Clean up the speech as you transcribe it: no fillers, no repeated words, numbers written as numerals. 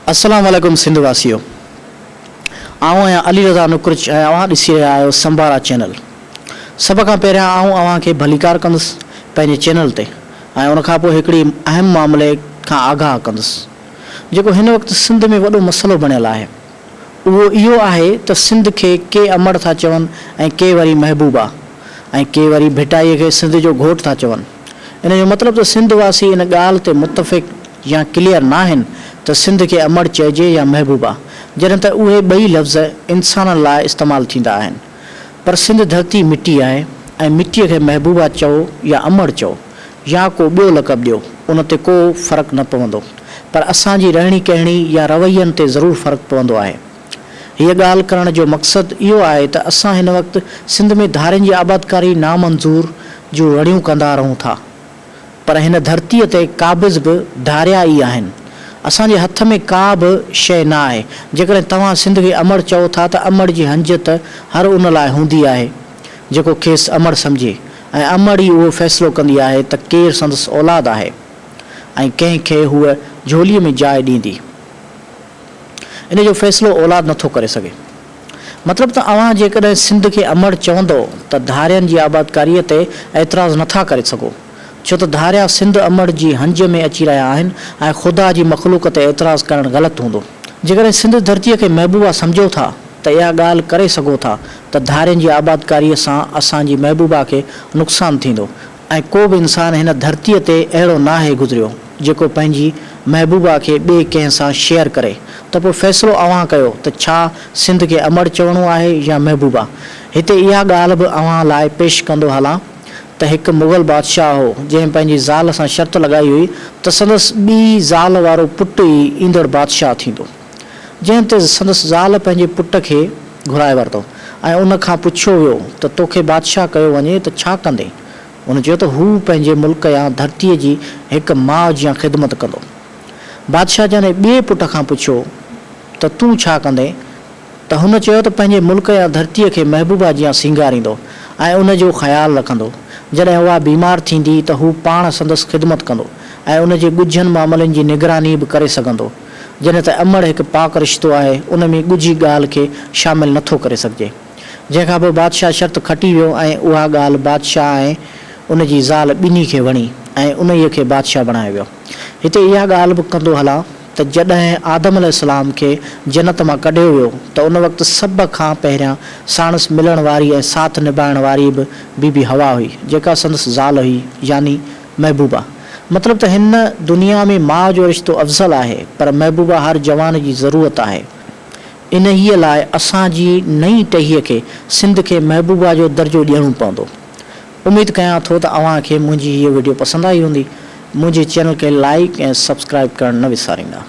अस्सलाम वालेकुम सिंध वासियो। आऊं आहियां अली रज़ा नुकुरच ऐं अवां ॾिसी रहिया आहियो संभारा चैनल। सभ खां पहिरियां आऊं अवां खे भलीकार कंदुसि पंहिंजे चैनल ते ऐं उन खां पोइ हिकिड़ी अहम मामले खां आगाह कंदुसि जेको हिन वक़्तु सिंध में वॾो मसइलो बणियल आहे। उहो इहो आहे त सिंध खे के अमर था चवनि ऐं के वरी महबूबा ऐं के वरी भिटाईअ खे सिंध जो घोट था चवनि। इन जो मतिलबु त सिंध वासी इन ॻाल्हि ते मुतफ़िक़ या क्लियर न आहिनि त सिंध खे अमर चइजे या महबूबा, जॾहिं त उहे ॿई लफ़्ज़ इंसाननि लाइ इस्तेमालु थींदा आहिनि। पर सिंध धरती मिटी आहे ऐं मिटीअ खे महबूबा चओ या अमर चओ या को ॿियो लक़ब ॾियो, उन ते को फ़र्क़ु न पवंदो। पर असांजी रहणी कहणी या रवैयनि ते ज़रूरु फ़र्क़ु पवंदो आहे। हीअ ॻाल्हि करण जो मक़सदु इहो आहे त असां हिन वक़्तु सिंध में धारियुनि जी आबादकारी नामंज़ूर जूं रड़ियूं कंदा रहूं था, पर हिन धरतीअ ते क़ाबिज़ बि धारिया ई आहिनि। असांजे हथ में का बि शइ न आहे। जेकॾहिं तव्हां सिंध खे अमर चओ था त अमर जी हंज त हर उन लाइ हूंदी आहे जेको खेसि अमर सम्झे, ऐं अमर ई उहो फ़ैसिलो कंदी आहे त केरु संदसि औलाद आहे ऐं कंहिंखे हूअ झोलीअ में जाइ ॾींदी। इन जो फ़ैसिलो औलाद नथो करे सघे। मतिलबु त अव्हां जेकॾहिं सिंध खे अमर चवंदो त धारियुनि जी आबादकारीअ ते एतिराज़ु नथा करे सघो, छो त धारिया सिंध अमर जी हंज में अची रहिया आहिनि ऐं ख़ुदा जी मख़लूक़ ते एतिराज़ु करणु ग़लति हूंदो। जेकॾहिं सिंध धरतीअ खे महबूबा सम्झो था त इहा ॻाल्हि करे सघो था त धारियुनि जी आबादकारीअ सां असांजी महबूबा खे नुक़सानु थींदो ऐं को बि इंसानु हिन धरतीअ ते अहिड़ो न आहे गुज़रियो जेको पंहिंजी महबूबा खे ॿिए कंहिं सां शेयर करे। त पोइ फ़ैसिलो अव्हां कयो त छा सिंध खे अमर चवणो आहे या महबूबा। हिते इहा ॻाल्हि बि अव्हां लाइ पेश कंदो हलां त हिकु मुग़ल बादशाह हो जंहिं पंहिंजी ज़ाल सां शर्त लॻाई हुई त संदसि ॿी ज़ाल वारो पुटु ई ईंदड़ बादशाह थींदो। जंहिं ते संदसि ज़ाल पंहिंजे पुट खे घुराए वरितो ऐं उन खां पुछियो वियो त तोखे बादशाह कयो वञे त छा कंदे। उन चयो त हू पंहिंजे मुल्क या धरतीअ जी हिकु माउ जीअं ख़िदमत कंदो। बादशाह जॾहिं ॿिए पुट खां पुछियो त तूं छा कंदे, त हुन चयो त पंहिंजे मुल्क या धरतीअ खे महबूबा जीअं सींगारींदो ऐं उन जो ख़्यालु रखंदो। जॾहिं उहा बीमार थींदी त हू पाण संदसि ख़िदमत कंदो ऐं उन जे ॻुझनि मामलनि जी निगरानी बि करे सघंदो। जॾहिं त अमर हिकु पाक रिश्तो आहे, उन में ॻुझी ॻाल्हि खे शामिलु नथो करे सघिजे। जंहिंखां पोइ बादशाह शर्त खटी वियो ऐं उहा ॻाल्हि बादशाह ऐं उन जी ज़ाल ॿिन्ही खे वणी ऐं उन खे बादशाह बणायो वियो। हिते इहा ॻाल्हि बि कंदो हलां त जॾहिं आदम अलैहिस्सलाम खे जन्नत मां कढियो वियो त उन वक़्तु सभ खां पहिरियां साणुसि मिलण वारी ऐं साथ निभाइण वारी बि बीबी हवा हुई, जेका संदसि ज़ाल हुई यानी महबूबा। मतिलबु त हिन दुनिया में माउ जो रिश्तो अफ़ज़ल आहे, पर महबूबा हर जवान जी ज़रूरत आहे। इन हीअ लाइ असांजी नई टहीअ खे सिंध खे महबूबा जो दर्जो ॾियणो पवंदो। उमेदु कयां थो त अव्हां खे मुंहिंजी हीअ वीडियो पसंदि आई हूंदी। मुंहिंजे चैनल खे लाइक ऐं सब्सक्राइब करणु न विसारींदा।